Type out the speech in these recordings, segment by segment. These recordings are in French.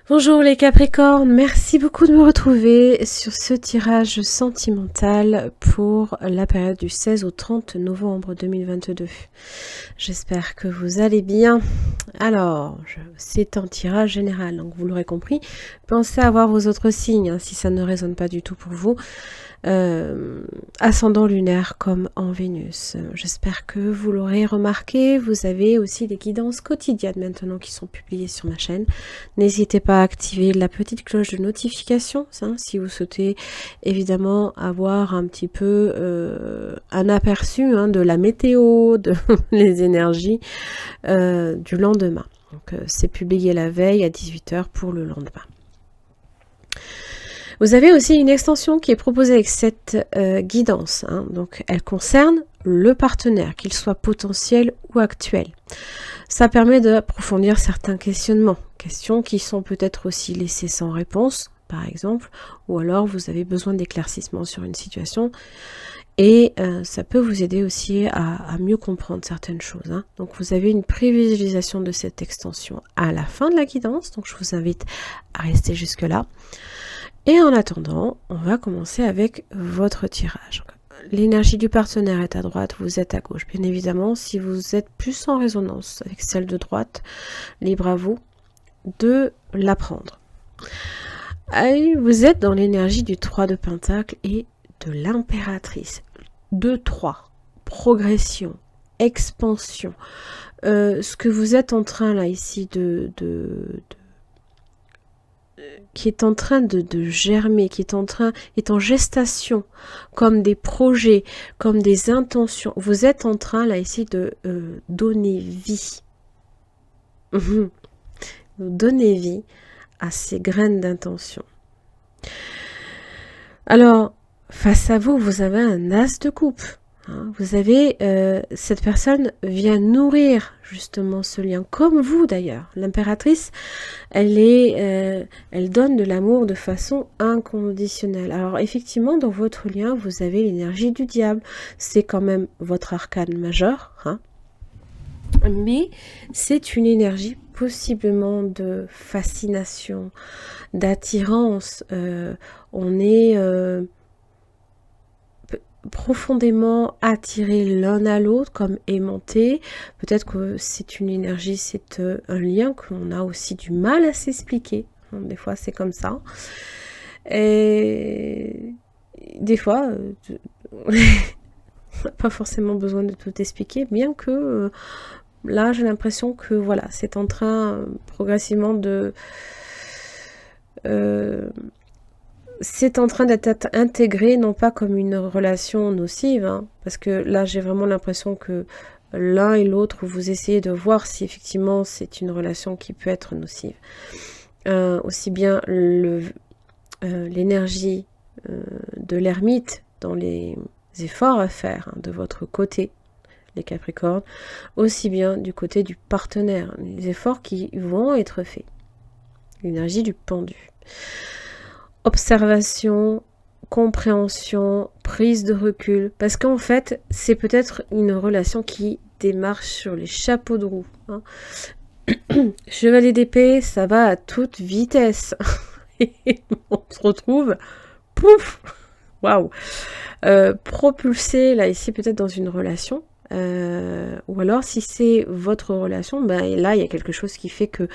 Bonjour les Capricornes, merci beaucoup de me retrouver sur ce tirage sentimental pour la période du 16 au 30 novembre 2022. J'espère que vous allez bien. Alors, c'est un tirage général, donc vous l'aurez compris, pensez à voir vos autres signes hein, si ça ne résonne pas du tout pour vous. Ascendant lunaire comme en Vénus. J'espère que vous l'aurez remarqué. Vous avez aussi des guidances quotidiennes maintenant qui sont publiées sur ma chaîne. N'hésitez pas à activer la petite cloche de notification hein, si vous souhaitez évidemment avoir un petit peu un aperçu hein, de la météo, de les énergies du lendemain. Donc c'est publié la veille à 18 h pour le lendemain. Vous avez aussi une extension qui est proposée avec cette guidance. Hein. Donc, elle concerne le partenaire, qu'il soit potentiel ou actuel. Ça permet d'approfondir certains questionnements. Questions qui sont peut-être aussi laissées sans réponse, par exemple. Ou alors, vous avez besoin d'éclaircissement sur une situation. Et ça peut vous aider aussi à mieux comprendre certaines choses. Hein. Donc, vous avez une prévisualisation de cette extension à la fin de la guidance. Donc, je vous invite à rester jusque-là. Et en attendant, on va commencer avec votre tirage. L'énergie du partenaire est à droite, vous êtes à gauche. Bien évidemment, si vous êtes plus en résonance avec celle de droite, libre à vous de la prendre. Vous êtes dans l'énergie du 3 de Pentacle et de l'impératrice. 2-3, progression, expansion. Ce que vous êtes en train là ici qui est en train de germer, qui est en gestation, comme des projets, comme des intentions. Vous êtes en train, là, ici, de donner vie. Vous donnez vie à ces graines d'intention. Alors, face à vous, vous avez un as de coupe. Hein, vous avez, cette personne vient nourrir justement ce lien, comme vous d'ailleurs. L'impératrice, elle donne de l'amour de façon inconditionnelle. Alors effectivement, dans votre lien, vous avez l'énergie du diable. C'est quand même votre arcane majeur, hein, mais c'est une énergie possiblement de fascination, d'attirance. On est profondément attirés l'un à l'autre, comme aimantés. Peut-être que c'est une énergie, c'est un lien qu'on a aussi du mal à s'expliquer. Des fois, c'est comme ça. Et des fois, on n'a pas forcément besoin de tout expliquer, bien que là, j'ai l'impression que voilà, c'est en train progressivement de... c'est en train d'être intégré, non pas comme une relation nocive, hein, parce que là j'ai vraiment l'impression que l'un et l'autre, vous essayez de voir si effectivement c'est une relation qui peut être nocive. Aussi bien l'énergie de l'ermite dans les efforts à faire hein, de votre côté, les Capricornes, aussi bien du côté du partenaire, les efforts qui vont être faits. L'énergie du pendu. Observation, compréhension, prise de recul, parce qu'en fait, c'est peut-être une relation qui démarre sur les chapeaux de roue. Hein. Chevalier d'épée, ça va à toute vitesse. Et on se retrouve, pouf, waouh, propulsé là ici peut-être dans une relation. Ou alors si c'est votre relation, ben là il y a quelque chose qui fait que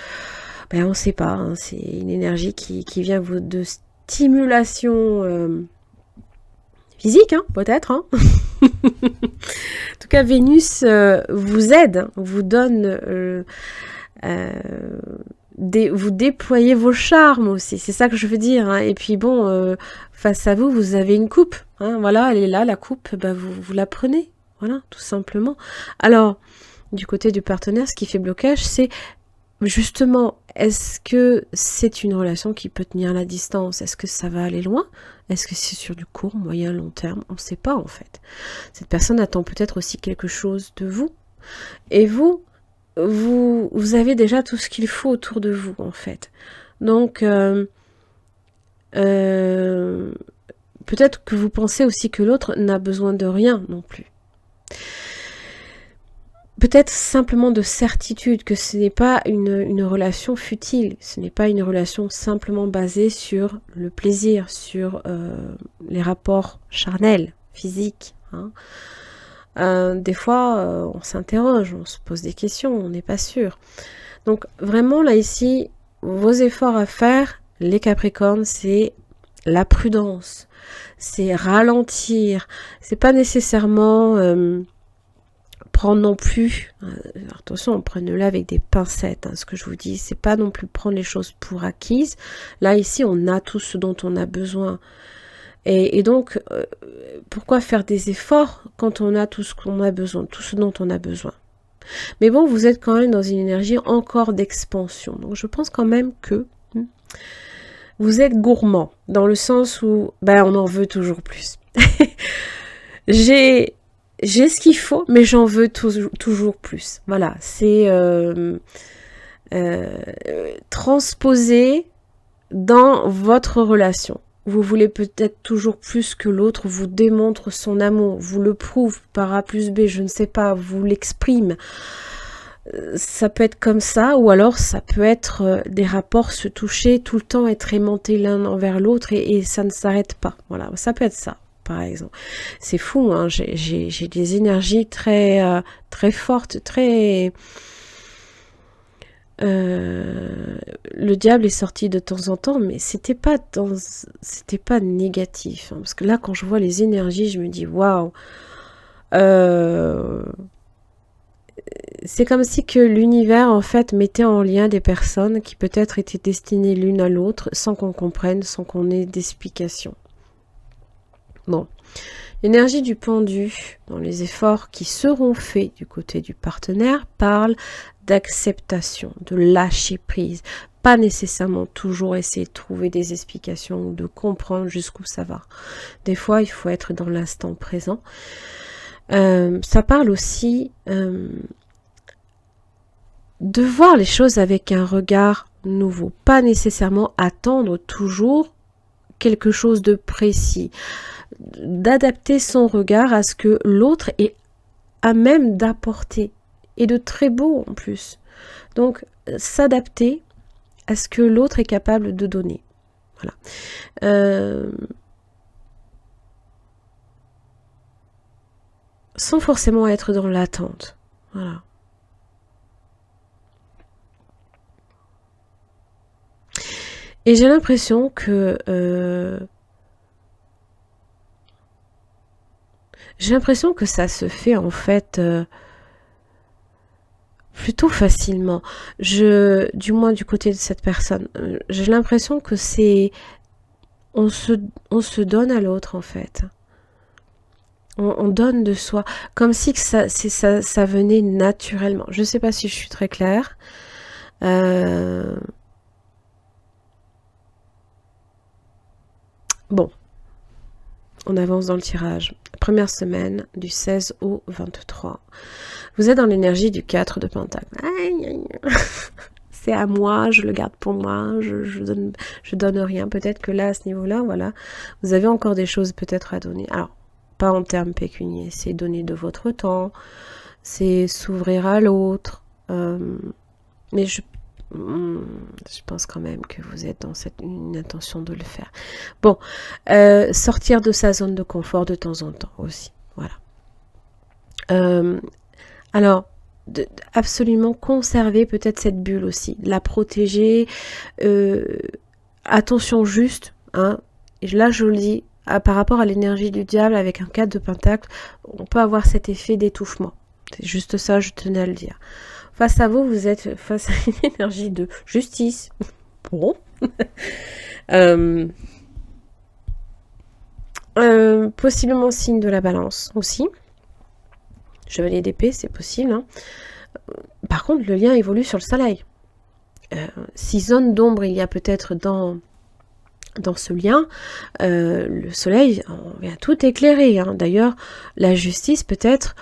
ben on ne sait pas, hein, c'est une énergie qui vient de stimulation physique, hein, peut-être. Hein. En tout cas, Vénus vous aide, hein, vous donne, vous déployez vos charmes aussi, c'est ça que je veux dire. Hein. Et puis bon, face à vous, vous avez une coupe. Hein, voilà, elle est là, la coupe, ben vous la prenez. Voilà, tout simplement. Alors, du côté du partenaire, ce qui fait blocage, c'est justement, est-ce que c'est une relation qui peut tenir la distance? Est-ce que ça va aller loin? Est-ce que c'est sur du court, moyen, long terme? On ne sait pas en fait. Cette personne attend peut-être aussi quelque chose de vous. Et vous avez déjà tout ce qu'il faut autour de vous en fait. Donc, peut-être que vous pensez aussi que l'autre n'a besoin de rien non plus. peut-être simplement de certitude que ce n'est pas une relation futile, ce n'est pas une relation simplement basée sur le plaisir, sur les rapports charnels, physiques. Hein. Des fois, on s'interroge, on se pose des questions, on n'est pas sûr. Donc vraiment là ici, vos efforts à faire, les Capricornes, c'est la prudence, c'est ralentir, c'est pas nécessairement prendre non plus, attention, prenez-le avec des pincettes, hein, ce que je vous dis, c'est pas non plus prendre les choses pour acquises. Là ici, on a tout ce dont on a besoin. Et donc, pourquoi faire des efforts quand on a tout ce qu'on a besoin, tout ce dont on a besoin? Mais bon, vous êtes quand même dans une énergie encore d'expansion. Donc je pense quand même que vous êtes gourmand, dans le sens où on en veut toujours plus. J'ai ce qu'il faut, mais j'en veux toujours plus. Voilà, c'est transposer dans votre relation. Vous voulez peut-être toujours plus que l'autre vous démontre son amour, vous le prouve par A plus B, je ne sais pas, vous l'exprime. Ça peut être comme ça, ou alors ça peut être des rapports se toucher, tout le temps être aimantés l'un envers l'autre et ça ne s'arrête pas. Voilà, ça peut être ça, par exemple. C'est fou, hein, j'ai des énergies très fortes, très... le diable est sorti de temps en temps, mais c'était pas négatif, hein, parce que là, quand je vois les énergies, je me dis waouh. C'est comme si que l'univers en fait mettait en lien des personnes qui peut-être étaient destinées l'une à l'autre sans qu'on comprenne, sans qu'on ait d'explication. Bon. L'énergie du pendu, dans les efforts qui seront faits du côté du partenaire, parle d'acceptation, de lâcher prise. Pas nécessairement toujours essayer de trouver des explications ou de comprendre jusqu'où ça va. Des fois, il faut être dans l'instant présent. Ça parle aussi de voir les choses avec un regard nouveau. Pas nécessairement attendre toujours quelque chose de précis. D'adapter son regard à ce que l'autre est à même d'apporter. Et de très beau en plus. Donc, s'adapter à ce que l'autre est capable de donner. Voilà. Sans forcément être dans l'attente. Voilà. Et j'ai l'impression que ça se fait en fait plutôt facilement. Du moins du côté de cette personne, j'ai l'impression que c'est on se donne à l'autre en fait. On donne de soi, comme si que ça venait naturellement. Je ne sais pas si je suis très claire. Bon, on avance dans le tirage. Première semaine, du 16 au 23. Vous êtes dans l'énergie du 4 de Pentacle. C'est à moi, je le garde pour moi, je donne rien. Peut-être que là, à ce niveau-là, voilà, vous avez encore des choses peut-être à donner. Alors, pas en termes pécuniaires, c'est donner de votre temps, c'est s'ouvrir à l'autre. Mais je pense quand même que vous êtes dans une intention de le faire. Bon, sortir de sa zone de confort de temps en temps aussi. Voilà. Alors, absolument conserver peut-être cette bulle aussi, la protéger. Attention juste, hein, et là je le dis, par rapport à l'énergie du diable avec un 4 de pentacle, on peut avoir cet effet d'étouffement. C'est juste ça, je tenais à le dire. Face à vous, vous êtes face à une énergie de justice. Bon. Possiblement signe de la balance aussi. Chevalier d'épée, c'est possible. Hein. Par contre, le lien évolue sur le soleil. 6 zones d'ombre il y a peut-être dans ce lien, le soleil vient tout éclairer. Hein. D'ailleurs, la justice peut-être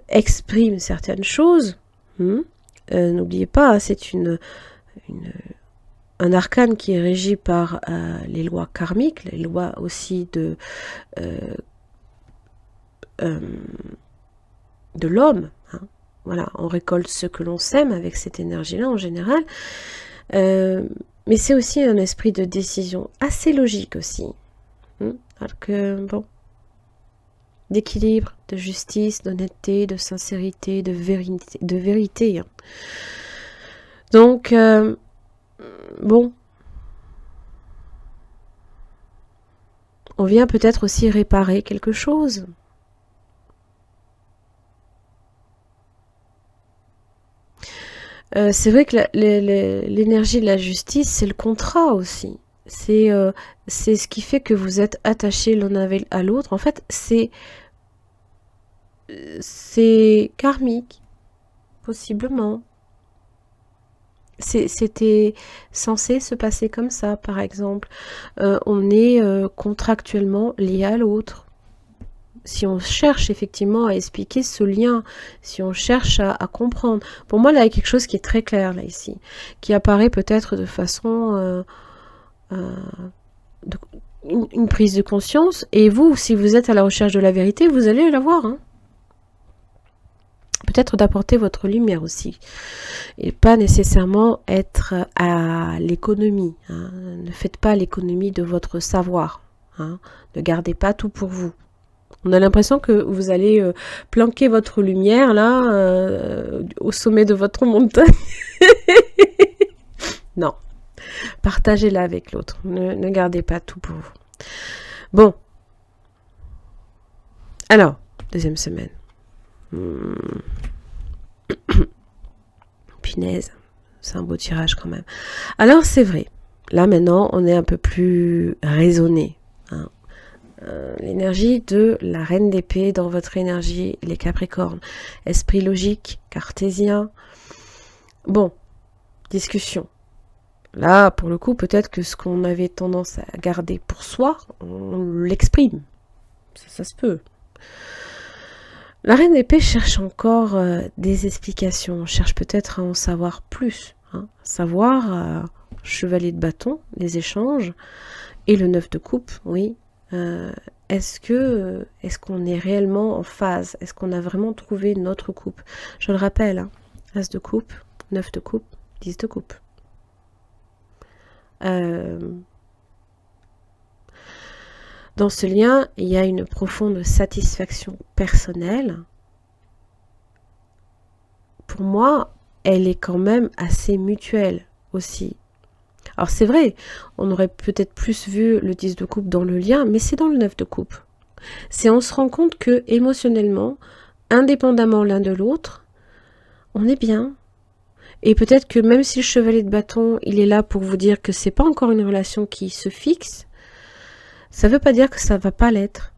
exprime certaines choses. N'oubliez pas, c'est un arcane qui est régi par les lois karmiques, les lois aussi de de l'homme. Hein. Voilà, on récolte ce que l'on sème avec cette énergie-là en général. Mais c'est aussi un esprit de décision assez logique aussi. Alors que, bon, d'équilibre, de justice, d'honnêteté, de sincérité, de vérité. Hein. Donc, bon, on vient peut-être aussi réparer quelque chose. C'est vrai que l'énergie de la justice, c'est le contrat aussi. C'est ce qui fait que vous êtes attachés l'un à l'autre. En fait, c'est karmique, possiblement. C'était censé se passer comme ça, par exemple. On est contractuellement lié à l'autre. Si on cherche effectivement à expliquer ce lien, si on cherche à comprendre. Pour moi, là, il y a quelque chose qui est très clair, là, ici, qui apparaît peut-être de façon... une prise de conscience. Et vous, si vous êtes à la recherche de la vérité, vous allez la voir. Hein. Peut-être d'apporter votre lumière aussi. Et pas nécessairement être à l'économie. Hein. Ne faites pas l'économie de votre savoir. Hein. Ne gardez pas tout pour vous. On a l'impression que vous allez planquer votre lumière là au sommet de votre montagne. Non. Partagez-la avec l'autre. Ne gardez pas tout pour vous. Bon. Alors, deuxième semaine. Punaise. C'est un beau tirage quand même. Alors, c'est vrai. Là, maintenant, on est un peu plus raisonné. Hein. L'énergie de la reine d'épée dans votre énergie, les Capricornes. Esprit logique, cartésien. Bon, discussion. Là, pour le coup, peut-être que ce qu'on avait tendance à garder pour soi, on l'exprime. Ça se peut. La reine d'épée cherche encore des explications, cherche peut-être à en savoir plus. Hein. Savoir, chevalier de bâton, les échanges, et le 9 de coupe, oui. Est-ce qu'on est réellement en phase? Est-ce qu'on a vraiment trouvé notre coupe? Je le rappelle, hein, As de coupe, 9 de coupe, 10 de coupe. Dans ce lien, il y a une profonde satisfaction personnelle. Pour moi, elle est quand même assez mutuelle aussi. Alors c'est vrai, on aurait peut-être plus vu le 10 de coupe dans le lien, mais c'est dans le 9 de coupe. On se rend compte que émotionnellement, indépendamment l'un de l'autre, on est bien. Et peut-être que même si le chevalier de bâton, il est là pour vous dire que c'est pas encore une relation qui se fixe, ça veut pas dire que ça va pas l'être.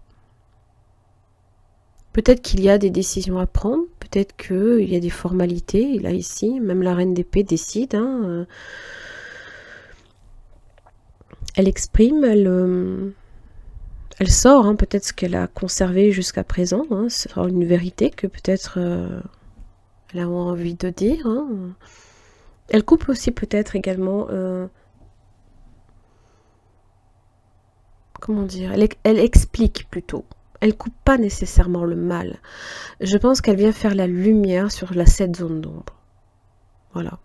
Peut-être qu'il y a des décisions à prendre, peut-être qu'il y a des formalités, et là ici, même la reine d'épée décide, hein, elle exprime, elle sort, hein, peut-être ce qu'elle a conservé jusqu'à présent, hein, c'est une vérité que peut-être elle a envie de dire. Hein. Elle coupe aussi peut-être également, comment dire, elle explique plutôt. Elle coupe pas nécessairement le mal. Je pense qu'elle vient faire la lumière sur cette zone d'ombre. Voilà.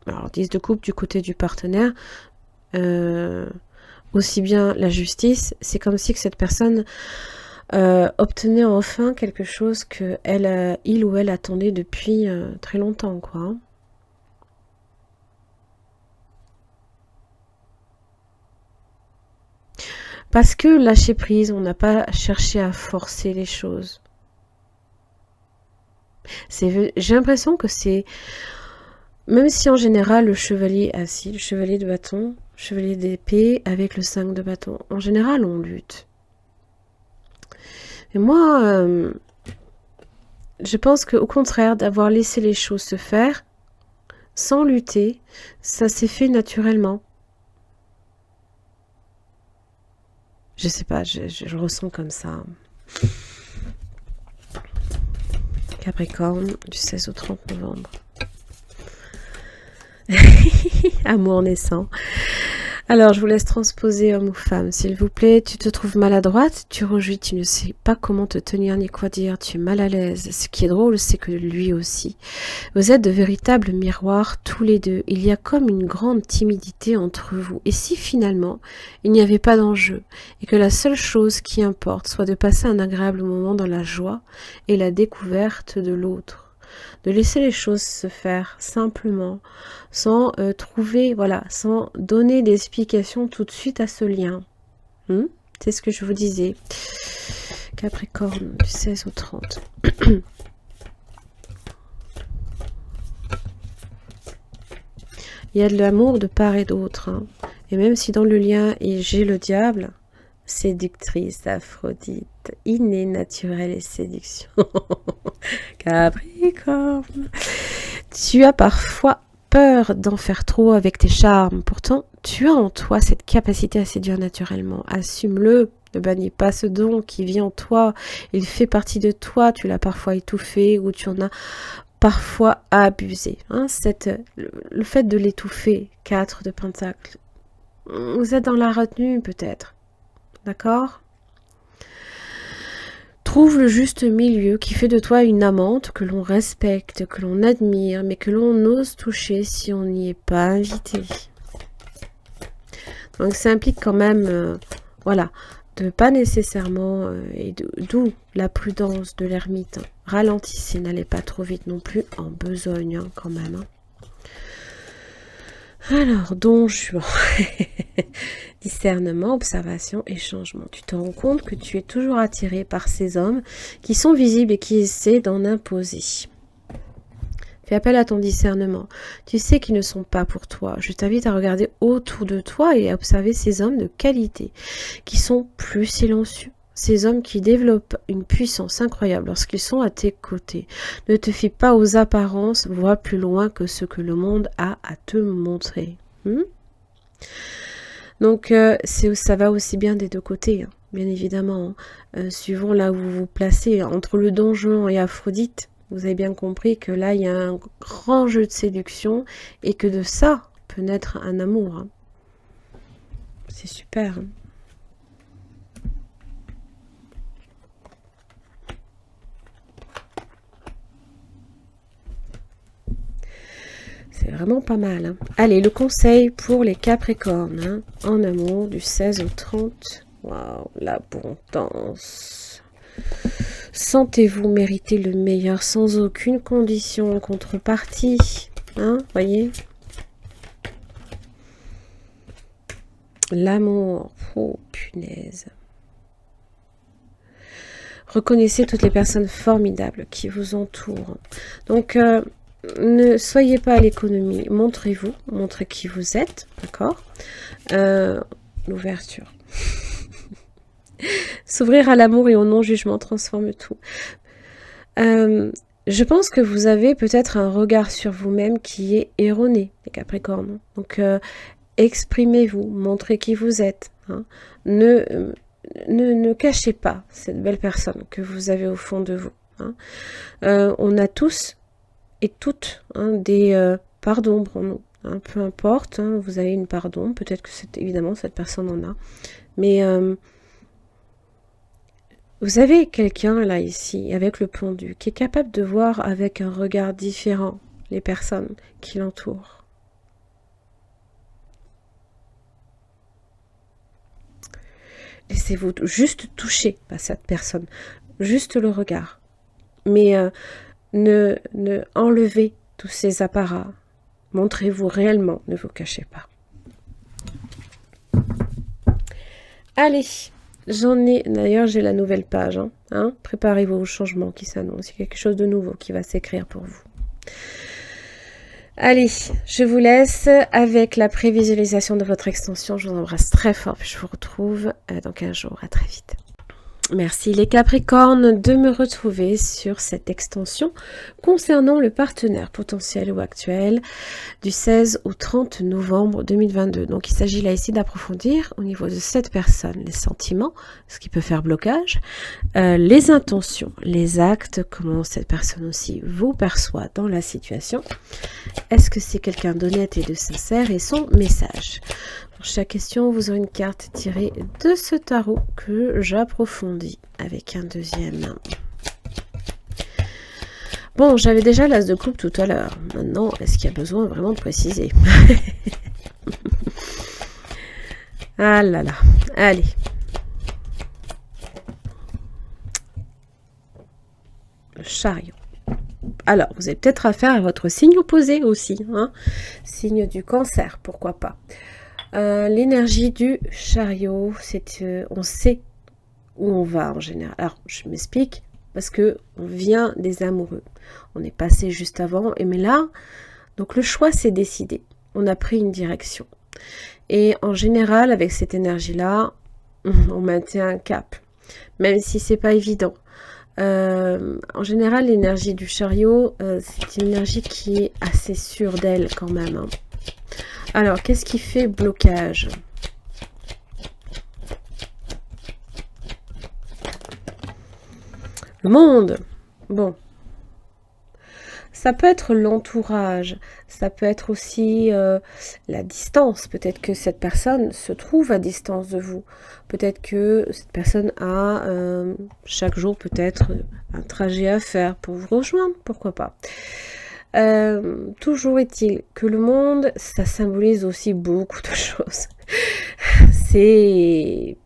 Alors, 10 de coupe du côté du partenaire, aussi bien la justice, c'est comme si que cette personne obtenait enfin quelque chose que il ou elle attendait depuis très longtemps, quoi. Parce que lâcher prise, on n'a pas cherché à forcer les choses. J'ai l'impression que c'est... Même si en général le chevalier assis, le chevalier de bâton, le chevalier d'épée avec le 5 de bâton, en général on lutte. Et moi, je pense qu'au contraire, d'avoir laissé les choses se faire, sans lutter, ça s'est fait naturellement. Je sais pas, je le ressens comme ça. Capricorne, du 16 au 30 novembre. Amour naissant. Alors, je vous laisse transposer homme ou femme, s'il vous plaît. Tu te trouves maladroite, tu rougis, tu ne sais pas comment te tenir ni quoi dire, tu es mal à l'aise. Ce qui est drôle, c'est que lui aussi. Vous êtes de véritables miroirs, tous les deux. Il y a comme une grande timidité entre vous. Et si finalement, il n'y avait pas d'enjeu, et que la seule chose qui importe soit de passer un agréable moment dans la joie et la découverte de l'autre, de laisser les choses se faire simplement, sans trouver, voilà, sans donner d'explication tout de suite à ce lien. C'est ce que je vous disais. Capricorne, du 16 au 30. Il y a de l'amour de part et d'autre. Hein. Et même si dans le lien, j'ai le diable, séductrice, Aphrodite, innée, naturelle et séduction. Capricorne. Tu as parfois peur d'en faire trop avec tes charmes. Pourtant, tu as en toi cette capacité à séduire naturellement. Assume-le. Ne bannis pas ce don qui vit en toi. Il fait partie de toi. Tu l'as parfois étouffé ou tu en as parfois abusé. Hein, le fait de l'étouffer, 4 de Pentacle. Vous êtes dans la retenue peut-être. D'accord ? Trouve le juste milieu qui fait de toi une amante que l'on respecte, que l'on admire, mais que l'on ose toucher si on n'y est pas invité. Donc ça implique quand même, voilà, de pas nécessairement, d'où la prudence de l'ermite. Ralentissez, n'allez pas trop vite non plus, en besogne hein, quand même. Hein. Alors, Don Juan, discernement, observation et changement. Tu te rends compte que tu es toujours attiré par ces hommes qui sont visibles et qui essaient d'en imposer. Fais appel à ton discernement. Tu sais qu'ils ne sont pas pour toi. Je t'invite à regarder autour de toi et à observer ces hommes de qualité qui sont plus silencieux. Ces hommes qui développent une puissance incroyable lorsqu'ils sont à tes côtés. Ne te fie pas aux apparences, vois plus loin que ce que le monde a à te montrer. Donc, ça va aussi bien des deux côtés, hein, bien évidemment. Hein. Suivant là où vous vous placez, entre le Don Juan et Aphrodite, vous avez bien compris que là, il y a un grand jeu de séduction et que de ça peut naître un amour. Hein. C'est super. Hein. C'est vraiment pas mal. Hein. Allez, le conseil pour les Capricornes. Hein, en amour, du 16 au 30. Waouh, l'abondance. Sentez-vous mériter le meilleur sans aucune condition en contrepartie. Hein, voyez? L'amour. Oh, punaise. Reconnaissez toutes les personnes formidables qui vous entourent. Donc, ne soyez pas à l'économie, montrez-vous, montrez qui vous êtes, d'accord? L'ouverture. S'ouvrir à l'amour et au non-jugement transforme tout. Je pense que vous avez peut-être un regard sur vous-même qui est erroné, les Capricornes. Donc, exprimez-vous, montrez qui vous êtes. Hein. Ne cachez pas cette belle personne que vous avez au fond de vous. Hein. On a tous et toutes hein, des parts d'ombre en nous. Hein, peu importe, hein, vous avez une part d'ombre, peut-être que évidemment cette personne en a. Mais vous avez quelqu'un là ici, avec le pendu, qui est capable de voir avec un regard différent les personnes qui l'entourent. Laissez-vous juste toucher par cette personne, juste le regard. Mais ne enlevez tous ces apparats. Montrez-vous réellement, ne vous cachez pas. Allez, d'ailleurs j'ai la nouvelle page. Hein, préparez-vous au changement qui s'annonce. Il y a quelque chose de nouveau qui va s'écrire pour vous. Allez, je vous laisse avec la prévisualisation de votre extension. Je vous embrasse très fort. Puis je vous retrouve dans 15 jours. À très vite. Merci les Capricornes de me retrouver sur cette extension concernant le partenaire potentiel ou actuel du 16 au 30 novembre 2022. Donc il s'agit là ici d'approfondir au niveau de cette personne les sentiments, ce qui peut faire blocage, les intentions, les actes, comment cette personne aussi vous perçoit dans la situation. Est-ce que c'est quelqu'un d'honnête et de sincère et son message? Pour chaque question, vous aurez une carte tirée de ce tarot que j'approfondis avec un deuxième. Bon, j'avais déjà l'as de coupe tout à l'heure. Maintenant, est-ce qu'il y a besoin vraiment de préciser? Ah là là, allez. Le chariot. Alors, vous avez peut-être affaire à votre signe opposé aussi, hein, signe du cancer, pourquoi pas. L'énergie du chariot, c'est on sait où on va en général. Alors, je m'explique, parce que on vient des amoureux. On est passé juste avant, mais là, donc le choix s'est décidé. On a pris une direction. Et en général, avec cette énergie-là, on maintient un cap, même si c'est pas évident. En général, l'énergie du chariot, c'est une énergie qui est assez sûre d'elle quand même. Hein. Alors, qu'est-ce qui fait blocage? Le monde. Bon. Ça peut être l'entourage, ça peut être aussi la distance. Peut-être que cette personne se trouve à distance de vous. Peut-être que cette personne a chaque jour peut-être un trajet à faire pour vous rejoindre, pourquoi pas. Toujours est-il que le monde, ça symbolise aussi beaucoup de choses. C'est